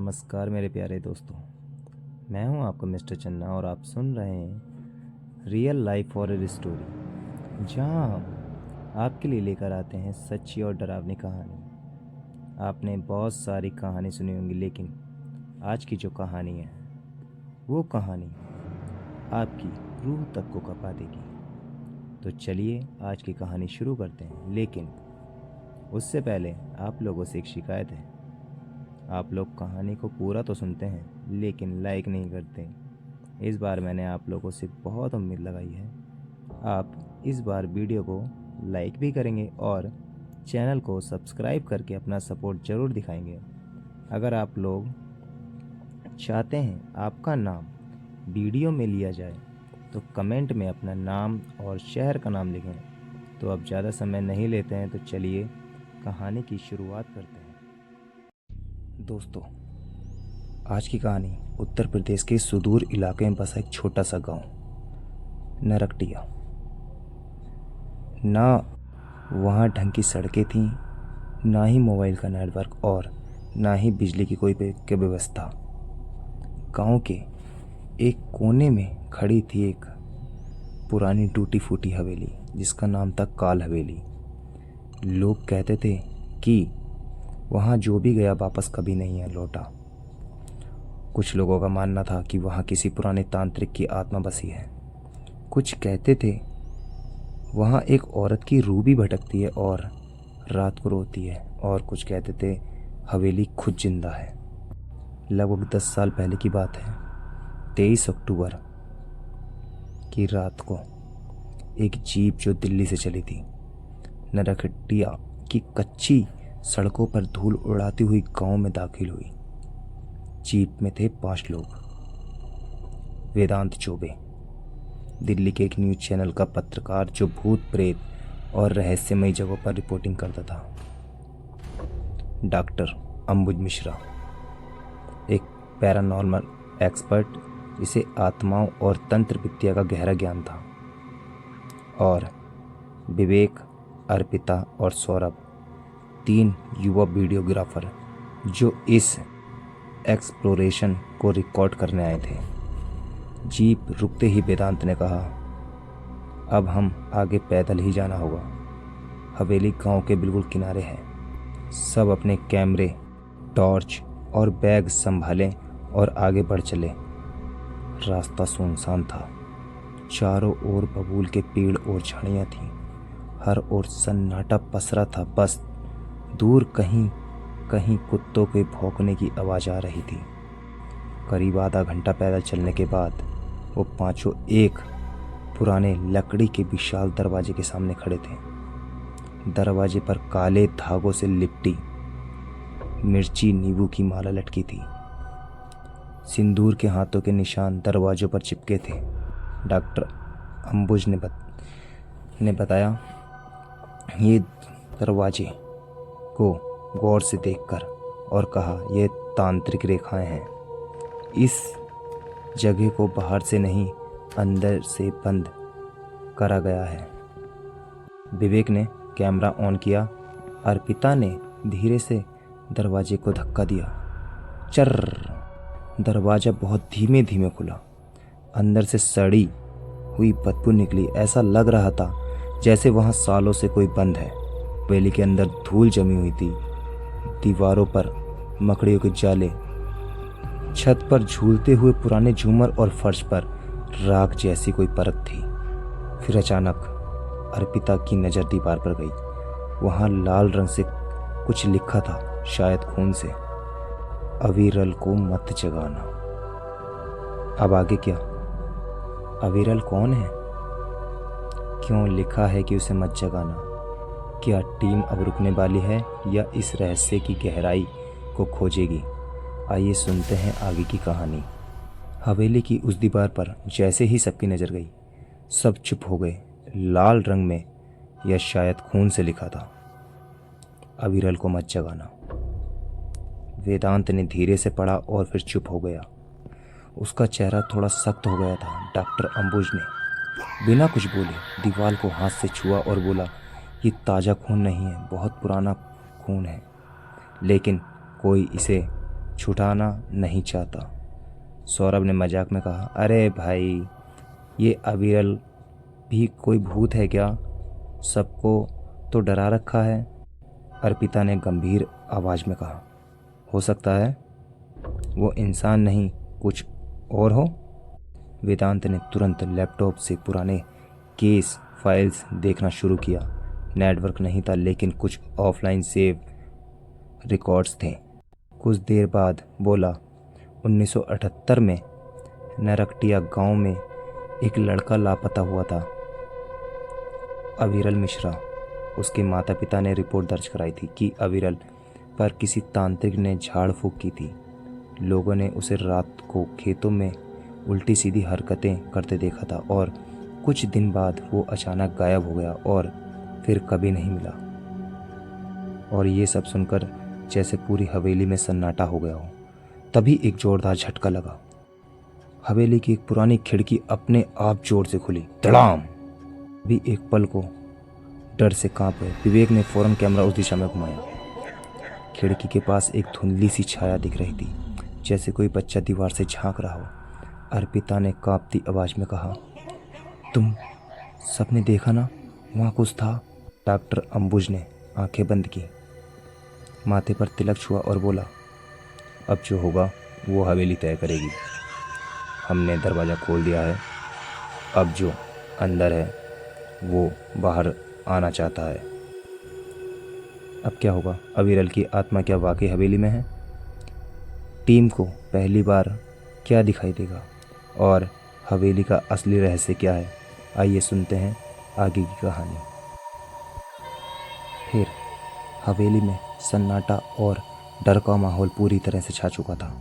नमस्कार मेरे प्यारे दोस्तों। मैं हूं आपका मिस्टर चन्ना और आप सुन रहे हैं रियल लाइफ हॉरर स्टोरी, जहां हम आपके लिए लेकर आते हैं सच्ची और डरावनी कहानी। आपने बहुत सारी कहानी सुनी होंगी, लेकिन आज की जो कहानी है वो कहानी आपकी रूह तक को कँपा देगी। तो चलिए आज की कहानी शुरू करते हैं, लेकिन उससे पहले आप लोगों से एक शिकायत है। आप लोग कहानी को पूरा तो सुनते हैं लेकिन लाइक नहीं करते। इस बार मैंने आप लोगों से बहुत उम्मीद लगाई है। आप इस बार वीडियो को लाइक भी करेंगे और चैनल को सब्सक्राइब करके अपना सपोर्ट ज़रूर दिखाएंगे। अगर आप लोग चाहते हैं आपका नाम वीडियो में लिया जाए तो कमेंट में अपना नाम और शहर का नाम लिखें। तो अब ज़्यादा समय नहीं लेते हैं, तो चलिए कहानी की शुरुआत करते हैं। दोस्तों, आज की कहानी उत्तर प्रदेश के सुदूर इलाके में बसा एक छोटा सा गांव नरकटिया। ना वहाँ ढंग की सड़कें थीं, ना ही मोबाइल का नेटवर्क और ना ही बिजली की कोई की व्यवस्था। गांव के एक कोने में खड़ी थी एक पुरानी टूटी फूटी हवेली, जिसका नाम था काल हवेली। लोग कहते थे कि वहाँ जो भी गया वापस कभी नहीं लौटा। कुछ लोगों का मानना था कि वहाँ किसी पुराने तांत्रिक की आत्मा बसी है। कुछ कहते थे वहाँ एक औरत की रूह भी भटकती है और रात को रोती है, और कुछ कहते थे हवेली खुद जिंदा है। लगभग 10 साल पहले की बात है। 23 अक्टूबर की रात को एक जीप जो दिल्ली से चली थी, नरकटिया की कच्ची सड़कों पर धूल उड़ाती हुई गांव में दाखिल हुई। जीप में थे 5 लोग। वेदांत चौबे, दिल्ली के एक न्यूज़ चैनल का पत्रकार जो भूत प्रेत और रहस्यमयी जगहों पर रिपोर्टिंग करता था। डॉक्टर अंबुज मिश्रा, एक पैरानॉर्मल एक्सपर्ट जिसे आत्माओं और तंत्र विद्या का गहरा ज्ञान था। और विवेक, अर्पिता और सौरभ, 3 युवा वीडियोग्राफर जो इस एक्सप्लोरेशन को रिकॉर्ड करने आए थे। जीप रुकते ही वेदांत ने कहा, अब हम आगे पैदल ही जाना होगा। हवेली गांव के बिल्कुल किनारे है। सब अपने कैमरे, टॉर्च और बैग संभालें और आगे बढ़ चले। रास्ता सुनसान था। चारों ओर बबूल के पेड़ और झाड़ियाँ थीं। हर ओर सन्नाटा पसरा था। बस दूर कहीं कहीं कुत्तों के भौंकने की आवाज़ आ रही थी। करीब आधा घंटा पैदल चलने के बाद वो पांचों एक पुराने लकड़ी के विशाल दरवाजे के सामने खड़े थे। दरवाजे पर काले धागों से लिपटी मिर्ची नींबू की माला लटकी थी। सिंदूर के हाथों के निशान दरवाजों पर चिपके थे। डॉक्टर अंबुज ने बताया, ये दरवाजे को गौर से देखकर और कहा, ये तांत्रिक रेखाएं हैं। इस जगह को बाहर से नहीं अंदर से बंद करा गया है। विवेक ने कैमरा ऑन किया। अर्पिता ने धीरे से दरवाजे को धक्का दिया। चर्र, दरवाजा बहुत धीमे धीमे खुला। अंदर से सड़ी हुई बदबू निकली। ऐसा लग रहा था जैसे वहाँ सालों से कोई बंद है। हवेली के अंदर धूल जमी हुई थी। दीवारों पर मकड़ियों के जाले, छत पर झूलते हुए पुराने झूमर और फर्श पर राख जैसी कोई परत थी। फिर अचानक अर्पिता की नज़र दीवार पर गई। वहाँ लाल रंग से कुछ लिखा था, शायद खून से, अविरल को मत जगाना। अब आगे क्या? अविरल कौन है? क्यों लिखा है कि उसे मत जगाना? क्या टीम अब रुकने वाली है या इस रहस्य की गहराई को खोजेगी? आइए सुनते हैं आगे की कहानी। हवेली की उस दीवार पर जैसे ही सबकी नज़र गई, सब चुप हो गए। लाल रंग में या शायद खून से लिखा था, अविरल को मत जगाना। वेदांत ने धीरे से पढ़ा और फिर चुप हो गया। उसका चेहरा थोड़ा सख्त हो गया था। डॉक्टर अंबुज ने बिना कुछ बोले दीवार को हाथ से छुआ और बोला, ये ताज़ा खून नहीं है, बहुत पुराना खून है, लेकिन कोई इसे छुटाना नहीं चाहता। सौरभ ने मजाक में कहा, अरे भाई, ये अविरल भी कोई भूत है क्या? सबको तो डरा रखा है। अर्पिता ने गंभीर आवाज में कहा, हो सकता है वो इंसान नहीं कुछ और हो। वेदांत ने तुरंत लैपटॉप से पुराने केस फाइल्स देखना शुरू किया। नेटवर्क नहीं था, लेकिन कुछ ऑफलाइन सेव रिकॉर्ड्स थे। कुछ देर बाद बोला, 1978 में नरकटिया गांव में एक लड़का लापता हुआ था, अविरल मिश्रा। उसके माता पिता ने रिपोर्ट दर्ज कराई थी कि अविरल पर किसी तांत्रिक ने झाड़ फूक की थी। लोगों ने उसे रात को खेतों में उल्टी सीधी हरकतें करते देखा था और कुछ दिन बाद वो अचानक गायब हो गया और फिर कभी नहीं मिला। और ये सब सुनकर जैसे पूरी हवेली में सन्नाटा हो गया हो। तभी एक जोरदार झटका लगा। हवेली की एक पुरानी खिड़की अपने आप जोर से खुली, धड़ाम। भी एक पल को डर से कांप गए। विवेक ने फौरन कैमरा उस दिशा में घुमाया। खिड़की के पास एक धुंधली सी छाया दिख रही थी, जैसे कोई बच्चा दीवार से झांक रहा हो। अर्पिता ने कांपती आवाज में कहा, तुम सबने देखा ना, वहाँ कुछ था। डॉक्टर अंबुज ने आंखें बंद की, माथे पर तिलक छुआ और बोला, अब जो होगा वो हवेली तय करेगी। हमने दरवाज़ा खोल दिया है। अब जो अंदर है वो बाहर आना चाहता है। अब क्या होगा? अविरल की आत्मा क्या वाकई हवेली में है? टीम को पहली बार क्या दिखाई देगा और हवेली का असली रहस्य क्या है? आइए सुनते हैं आगे की कहानी। फिर हवेली में सन्नाटा और डर का माहौल पूरी तरह से छा चुका था।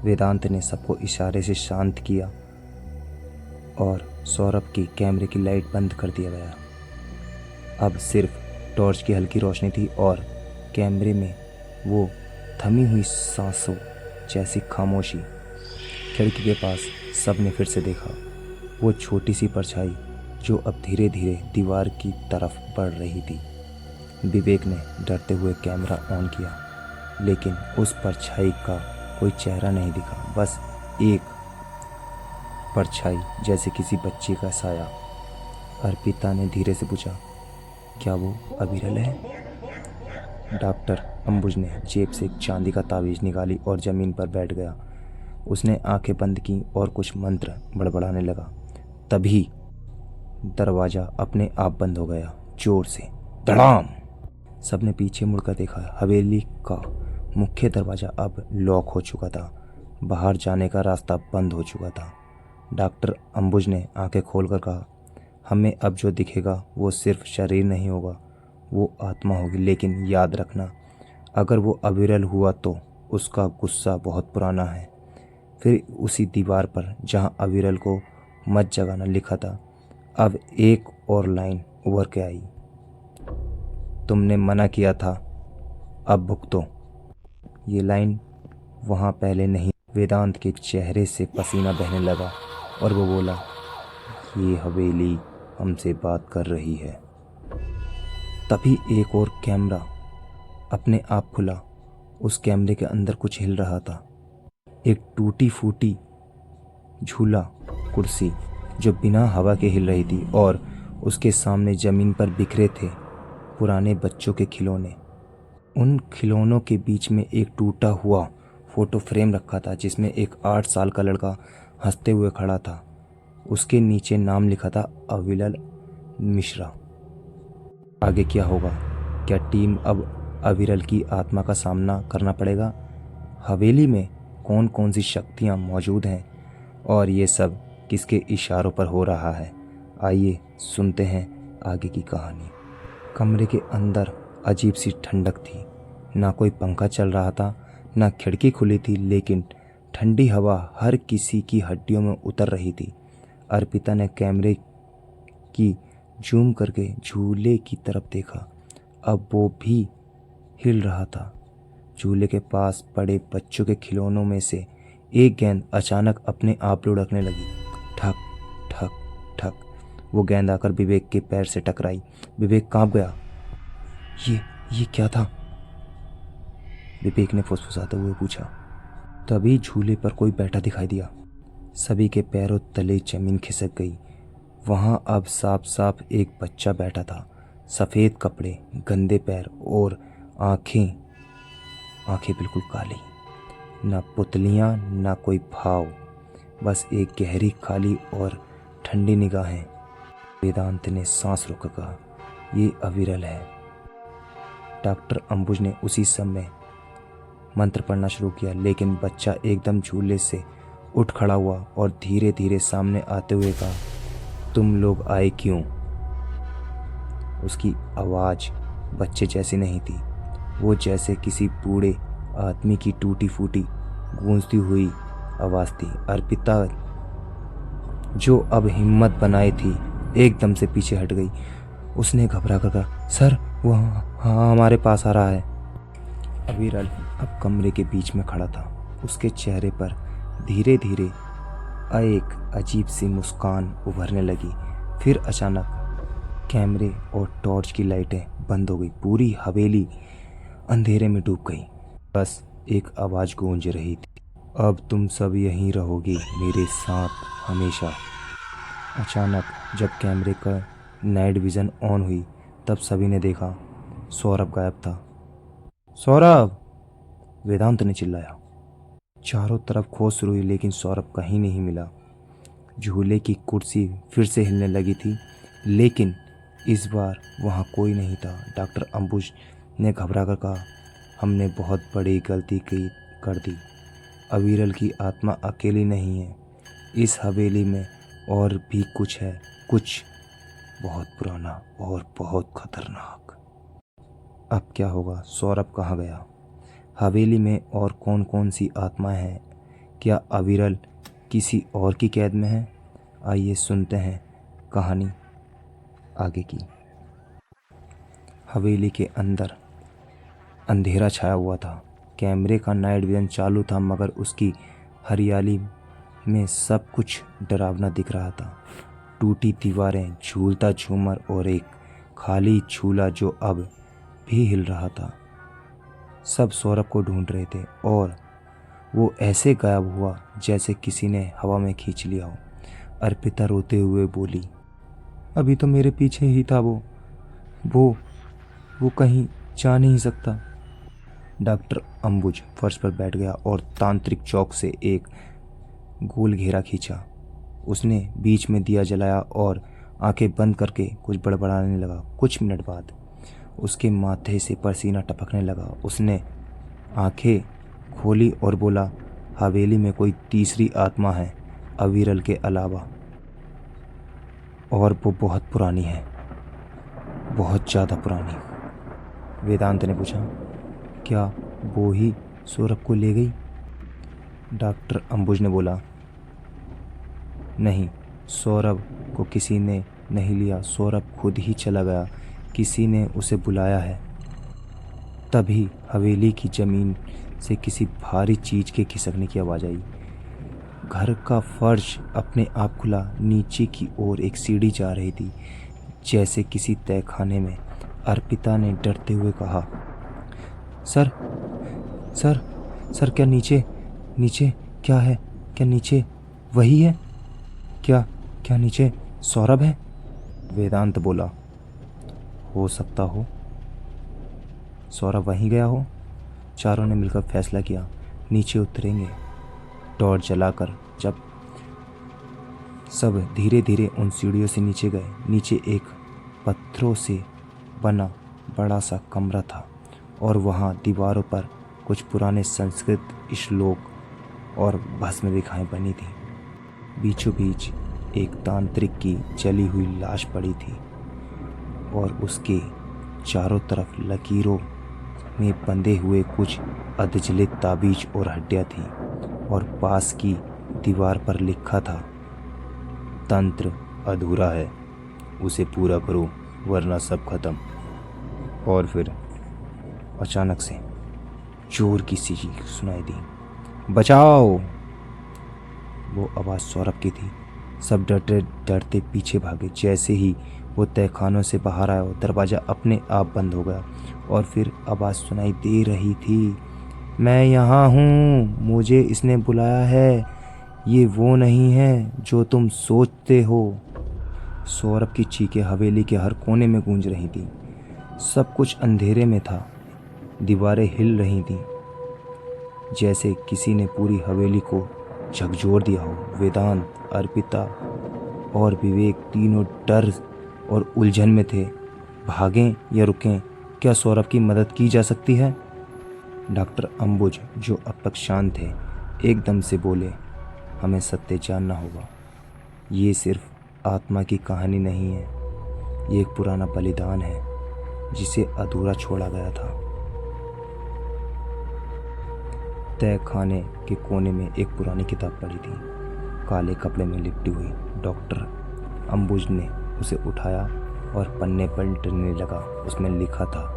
वेदांत ने सबको इशारे से शांत किया और सौरभ की कैमरे की लाइट बंद कर दिया गया। अब सिर्फ टॉर्च की हल्की रोशनी थी और कैमरे में वो थमी हुई सांसों जैसी खामोशी। खिड़की के पास सबने फिर से देखा वो छोटी सी परछाई जो अब धीरे धीरे दीवार की तरफ बढ़ रही थी। विवेक ने डरते हुए कैमरा ऑन किया, लेकिन उस परछाई का कोई चेहरा नहीं दिखा, बस एक परछाई जैसे किसी बच्चे का साया। अर्पिता ने धीरे से पूछा, क्या वो अविरल है? डॉक्टर अंबुज ने जेब से एक चांदी का तावीज़ निकाली और ज़मीन पर बैठ गया। उसने आंखें बंद की और कुछ मंत्र बड़बड़ाने लगा। तभी दरवाज़ा अपने आप बंद हो गया, जोर से, धड़ाम। सबने पीछे मुड़कर देखा। हवेली का मुख्य दरवाज़ा अब लॉक हो चुका था। बाहर जाने का रास्ता बंद हो चुका था। डॉक्टर अंबुज ने आंखें खोलकर कहा, हमें अब जो दिखेगा वो सिर्फ शरीर नहीं होगा, वो आत्मा होगी। लेकिन याद रखना, अगर वो अविरल हुआ तो उसका गुस्सा बहुत पुराना है। फिर उसी दीवार पर जहाँ अविरल को मत जगाना लिखा था, अब एक और लाइन उभर के आई, तुमने मना किया था, अब भुगतो। ये लाइन वहाँ पहले नहीं। वेदांत के चेहरे से पसीना बहने लगा और वो बोला, ये हवेली हमसे बात कर रही है। तभी एक और कैमरा अपने आप खुला। उस कैमरे के अंदर कुछ हिल रहा था। एक टूटी फूटी झूला कुर्सी जो बिना हवा के हिल रही थी और उसके सामने ज़मीन पर बिखरे थे पुराने बच्चों के खिलौने। उन खिलौनों के बीच में एक टूटा हुआ फोटो फ्रेम रखा था जिसमें एक 8 साल का लड़का हंसते हुए खड़ा था। उसके नीचे नाम लिखा था, अविरल मिश्रा। आगे क्या होगा? क्या टीम अब अविरल की आत्मा का सामना करना पड़ेगा? हवेली में कौन कौन सी शक्तियाँ मौजूद हैं और ये सब किसके इशारों पर हो रहा है? आइए सुनते हैं आगे की कहानी। कमरे के अंदर अजीब सी ठंडक थी। ना कोई पंखा चल रहा था, ना खिड़की खुली थी, लेकिन ठंडी हवा हर किसी की हड्डियों में उतर रही थी। अर्पिता ने कैमरे की जूम करके झूले की तरफ देखा। अब वो भी हिल रहा था। झूले के पास पड़े बच्चों के खिलौनों में से एक गेंद अचानक अपने आप लुढ़कने लगी। ठक ठक ठक। वो गेंद आकर विवेक के पैर से टकराई। विवेक कांप गया। ये क्या था? विवेक ने फुसफुसाते हुए पूछा। तभी झूले पर कोई बैठा दिखाई दिया। सभी के पैरों तले जमीन खिसक गई। वहां अब साफ साफ एक बच्चा बैठा था। सफ़ेद कपड़े, गंदे पैर और आंखें आंखें बिल्कुल काली। ना पुतलियां, ना कोई भाव, बस एक गहरी खाली और ठंडी निगाहें। वेदांत ने सांस रोककर कहा, ये अविरल है। डॉक्टर अंबुज ने उसी समय मंत्र पढ़ना शुरू किया, लेकिन बच्चा एकदम झूले से उठ खड़ा हुआ और धीरे धीरे सामने आते हुए कहा, तुम लोग आए क्यों? उसकी आवाज़ बच्चे जैसी नहीं थी। वो जैसे किसी बूढ़े आदमी की टूटी फूटी गूंजती हुई आवाज़ थी। अर्पिता, जो अब हिम्मत बनाई थी, एकदम से पीछे हट गई। उसने घबरा कर कहा, सर वो हाँ हमारे पास आ रहा है। अविरल अब कमरे के बीच में खड़ा था। उसके चेहरे पर धीरे धीरे एक अजीब सी मुस्कान उभरने लगी। फिर अचानक कैमरे और टॉर्च की लाइटें बंद हो गई। पूरी हवेली अंधेरे में डूब गई। बस एक आवाज़ गूंज रही थी, अब तुम सब यहीं रहोगे मेरे साथ हमेशा। अचानक जब कैमरे का नाइट विज़न ऑन हुई, तब सभी ने देखा सौरभ गायब था। सौरभ! वेदांत ने चिल्लाया। चारों तरफ खोज शुरू हुई, लेकिन सौरभ कहीं नहीं मिला। झूले की कुर्सी फिर से हिलने लगी थी, लेकिन इस बार वहाँ कोई नहीं था। डॉक्टर अंबुज ने घबरा कर कहा, हमने बहुत बड़ी गलती कर दी। अविरल की आत्मा अकेली नहीं है, इस हवेली में और भी कुछ है, कुछ बहुत पुराना और बहुत खतरनाक। अब क्या होगा? सौरभ कहाँ गया? हवेली में और कौन कौन सी आत्माएं हैं? क्या अविरल किसी और की कैद में है? आइए सुनते हैं कहानी आगे की। हवेली के अंदर अंधेरा छाया हुआ था। कैमरे का नाइट विजन चालू था, मगर उसकी हरियाली में सब कुछ डरावना दिख रहा था। टूटी दीवारें, झूलता झूमर और एक खाली झूला जो अब भी हिल रहा था। सब सौरभ को ढूंढ रहे थे और वो ऐसे गायब हुआ जैसे किसी ने हवा में खींच लिया हो। अर्पिता रोते हुए बोली, अभी तो मेरे पीछे ही था वो कहीं जा नहीं सकता। डॉक्टर अंबुज फर्श पर बैठ गया और तांत्रिक चौक से एक गोल घेरा खींचा। उसने बीच में दिया जलाया और आंखें बंद करके कुछ बड़बड़ाने लगा। कुछ मिनट बाद उसके माथे से पसीना टपकने लगा। उसने आंखें खोली और बोला, हवेली में कोई तीसरी आत्मा है अविरल के अलावा, और वो बहुत पुरानी है, बहुत ज़्यादा पुरानी। वेदांत ने पूछा, क्या वो ही सौरभ को ले गई? डॉक्टर अंबुज ने बोला, नहीं, सौरभ को किसी ने नहीं लिया, सौरभ खुद ही चला गया, किसी ने उसे बुलाया है। तभी हवेली की ज़मीन से किसी भारी चीज़ के खिसकने की आवाज़ आई। घर का फर्श अपने आप खुला। नीचे की ओर एक सीढ़ी जा रही थी, जैसे किसी तहखाने में। अर्पिता ने डरते हुए कहा, सर सर सर, क्या नीचे नीचे क्या है? क्या नीचे वही है? क्या नीचे सौरभ है? वेदांत बोला, हो सकता हो सौरभ वहीं गया हो। चारों ने मिलकर फैसला किया, नीचे उतरेंगे। टॉर्च जलाकर जब सब धीरे धीरे उन सीढ़ियों से नीचे गए, नीचे एक पत्थरों से बना बड़ा सा कमरा था और वहाँ दीवारों पर कुछ पुराने संस्कृत श्लोक और भस्म रेखाएं बनी थी। बीचों बीच एक तांत्रिक की जली हुई लाश पड़ी थी और उसके चारों तरफ लकीरों में बंधे हुए कुछ अधजलित ताबीज और हड्डियां थी, और पास की दीवार पर लिखा था, तंत्र अधूरा है, उसे पूरा करो वरना सब खत्म। और फिर अचानक से जोर की सी चीख सुनाई दी, बचाओ! वो आवाज़ सौरभ की थी। सब डरते डरते पीछे भागे। जैसे ही वो तहखानों से बाहर आया, दरवाज़ा अपने आप बंद हो गया और फिर आवाज़ सुनाई दे रही थी, मैं यहाँ हूँ, मुझे इसने बुलाया है। ये वो नहीं है जो तुम सोचते हो। सौरभ की चीखें हवेली के हर कोने में गूंज रही थी। सब कुछ अंधेरे में था। दीवारें हिल रही थीं, जैसे किसी ने पूरी हवेली को झकझोर दिया हो। वेदांत, अर्पिता और विवेक तीनों डर और उलझन में थे। भागें या रुकें? क्या सौरभ की मदद की जा सकती है? डॉक्टर अंबुज, जो अब तक शांत थे, एकदम से बोले, हमें सत्य जानना होगा। ये सिर्फ आत्मा की कहानी नहीं है, ये एक पुराना बलिदान है जिसे अधूरा छोड़ा गया था। तय खाने के कोने में एक पुरानी किताब पड़ी थी, काले कपड़े में लिपटी हुई। डॉक्टर अंबुज ने उसे उठाया और पन्ने पलटने लगा। उसमें लिखा था,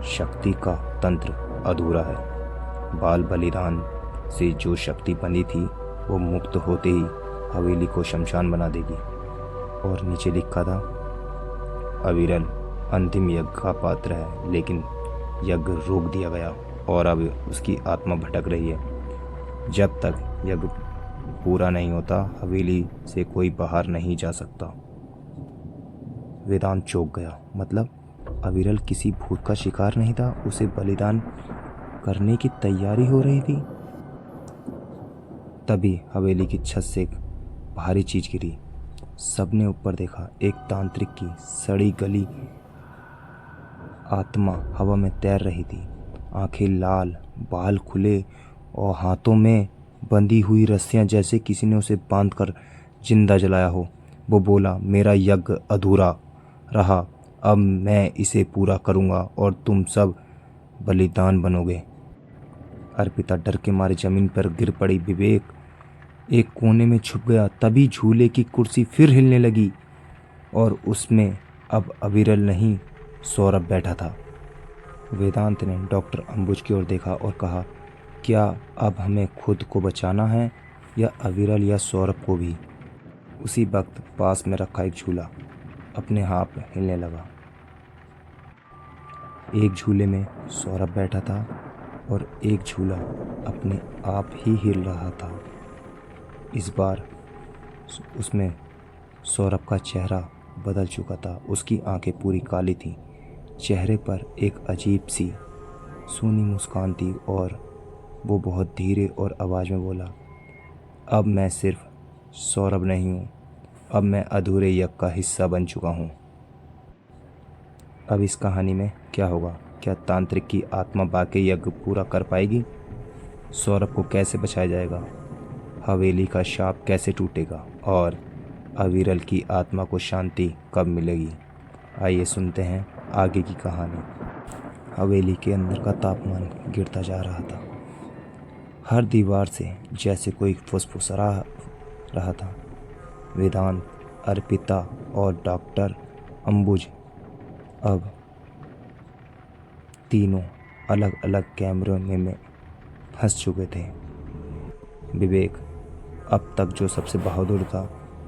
शक्ति का तंत्र अधूरा है। बाल बलिदान से जो शक्ति बनी थी वो मुक्त होते ही हवेली को शमशान बना देगी। और नीचे लिखा था, अविरल अंतिम यज्ञ का पात्र है, लेकिन यज्ञ रोक दिया गया और अब उसकी आत्मा भटक रही है। जब तक यज्ञ पूरा नहीं होता, हवेली से कोई बाहर नहीं जा सकता। वेदांत चौंक गया। मतलब अविरल किसी भूत का शिकार नहीं था, उसे बलिदान करने की तैयारी हो रही थी। तभी हवेली की छत से एक भारी चीज गिरी। सबने ऊपर देखा। एक तांत्रिक की सड़ी गली आत्मा हवा में तैर रही थी, आंखें लाल, बाल खुले और हाथों में बंधी हुई रस्सियां, जैसे किसी ने उसे बांधकर जिंदा जलाया हो। वो बोला, मेरा यज्ञ अधूरा रहा, अब मैं इसे पूरा करूंगा और तुम सब बलिदान बनोगे। अर्पिता डर के मारे जमीन पर गिर पड़ी। विवेक एक कोने में छुप गया। तभी झूले की कुर्सी फिर हिलने लगी और उसमें अब अविरल नहीं, सौरभ बैठा था। वेदांत ने डॉक्टर अंबुज की ओर देखा और कहा, क्या अब हमें खुद को बचाना है या अविरल या सौरभ को भी? उसी वक्त पास में रखा एक झूला अपने आप हिलने लगा। एक झूले में सौरभ बैठा था और एक झूला अपने आप ही हिल रहा था। इस बार उसमें सौरभ का चेहरा बदल चुका था। उसकी आंखें पूरी काली थीं, चेहरे पर एक अजीब सी सूनी मुस्कान थी और वो बहुत धीरे और आवाज़ में बोला, अब मैं सिर्फ सौरभ नहीं हूँ, अब मैं अधूरे यज्ञ का हिस्सा बन चुका हूँ। अब इस कहानी में क्या होगा? क्या तांत्रिक की आत्मा वाकई यज्ञ पूरा कर पाएगी? सौरभ को कैसे बचाया जाएगा? हवेली का शाप कैसे टूटेगा? और अविरल की आत्मा को शांति कब मिलेगी? आइए सुनते हैं आगे की कहानी। हवेली के अंदर का तापमान गिरता जा रहा था। हर दीवार से जैसे कोई फुसफुसा रहा था। वेदांत, अर्पिता और डॉक्टर अंबुज अब तीनों अलग अलग कैमरों में फंस चुके थे। विवेक, अब तक जो सबसे बहादुर था,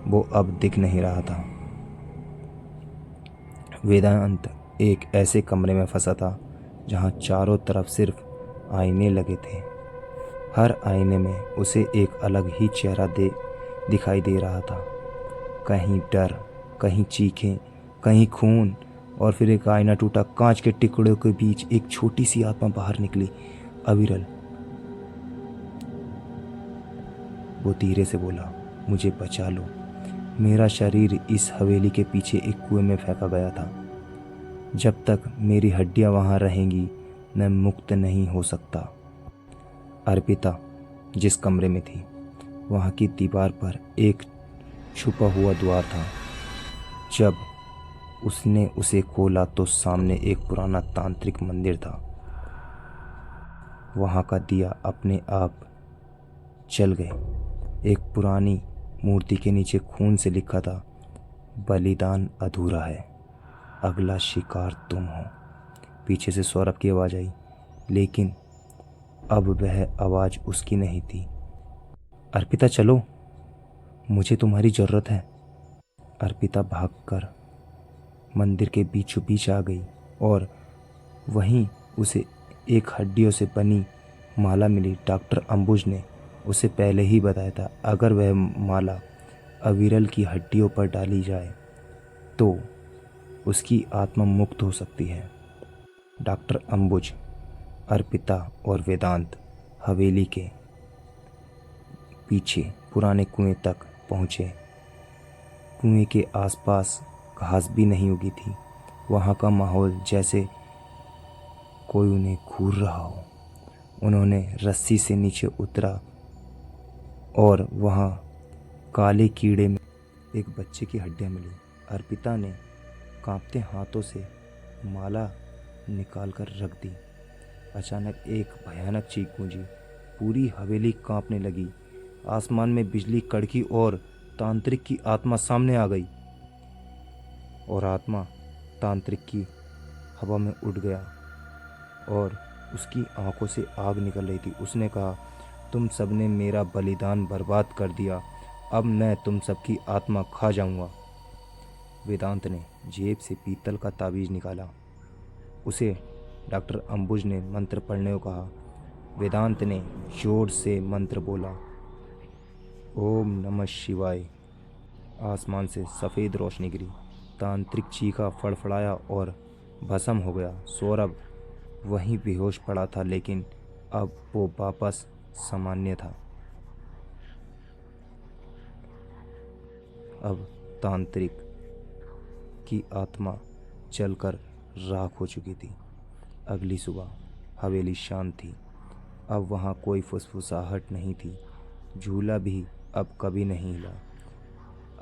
वो अब दिख नहीं रहा था। वेदांत एक ऐसे कमरे में फंसा था जहां चारों तरफ सिर्फ आईने लगे थे। हर आईने में उसे एक अलग ही चेहरा दिखाई दे रहा था। कहीं डर, कहीं चीखें, कहीं खून, और फिर एक आईना टूटा। कांच के टुकड़ों के बीच एक छोटी सी आत्मा बाहर निकली। अविरल। वो धीरे से बोला, मुझे बचा लो। मेरा शरीर इस हवेली के पीछे एक कुएं में फेंका गया था। जब तक मेरी हड्डियां वहां रहेंगी, मैं मुक्त नहीं हो सकता। अर्पिता जिस कमरे में थी, वहां की दीवार पर एक छुपा हुआ द्वार था। जब उसने उसे खोला तो सामने एक पुराना तांत्रिक मंदिर था। वहां का दिया अपने आप जल गए। एक पुरानी मूर्ति के नीचे खून से लिखा था, बलिदान अधूरा है, अगला शिकार तुम हो। पीछे से सौरभ की आवाज़ आई, लेकिन अब वह आवाज़ उसकी नहीं थी। अर्पिता चलो, मुझे तुम्हारी ज़रूरत है। अर्पिता भागकर मंदिर के बीचों बीच आ गई और वहीं उसे एक हड्डियों से बनी माला मिली। डॉक्टर अंबुज ने उसे पहले ही बताया था, अगर वह माला अविरल की हड्डियों पर डाली जाए तो उसकी आत्मा मुक्त हो सकती है। डॉक्टर अंबुज, अर्पिता और वेदांत हवेली के पीछे पुराने कुएं तक पहुँचे। कुएं के आसपास घास भी नहीं उगी थी। वहाँ का माहौल जैसे कोई उन्हें घूर रहा हो। उन्होंने रस्सी से नीचे उतरा और वहाँ काले कीड़े में एक बच्चे की हड्डियाँ मिली। अर्पिता ने कांपते हाथों से माला निकालकर रख दी। अचानक एक भयानक चीख गूंजी। पूरी हवेली कांपने लगी। आसमान में बिजली कड़की और तांत्रिक की आत्मा सामने आ गई। और आत्मा तांत्रिक की हवा में उड़ गया और उसकी आंखों से आग निकल रही थी। उसने कहा, तुम सबने मेरा बलिदान बर्बाद कर दिया, अब मैं तुम सबकी आत्मा खा जाऊंगा। वेदांत ने जेब से पीतल का ताबीज निकाला। उसे डॉक्टर अंबुज ने मंत्र पढ़ने को कहा। वेदांत ने जोर से मंत्र बोला, ओम नमः शिवाय। आसमान से सफ़ेद रोशनी गिरी। तांत्रिक चीखा, फड़फड़ाया और भस्म हो गया। सौरभ वहीं बेहोश पड़ा था, लेकिन अब वो वापस सामान्य था। अब तांत्रिक की आत्मा जलकर राख हो चुकी थी। अगली सुबह हवेली शांत थी। अब वहाँ कोई फुसफुसाहट नहीं थी। झूला भी अब कभी नहीं हिला।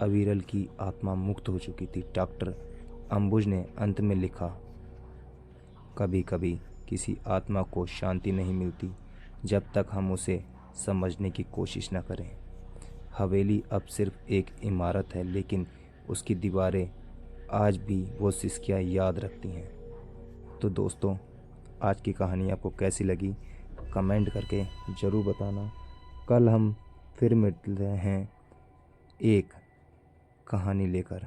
अविरल की आत्मा मुक्त हो चुकी थी। डॉक्टर अंबुज ने अंत में लिखा, कभी कभी किसी आत्मा को शांति नहीं मिलती जब तक हम उसे समझने की कोशिश न करें। हवेली अब सिर्फ एक इमारत है, लेकिन उसकी दीवारें आज भी वो सिसकियाँ याद रखती हैं। तो दोस्तों, आज की कहानी आपको कैसी लगी कमेंट करके ज़रूर बताना। कल हम फिर मिलते हैं एक कहानी लेकर।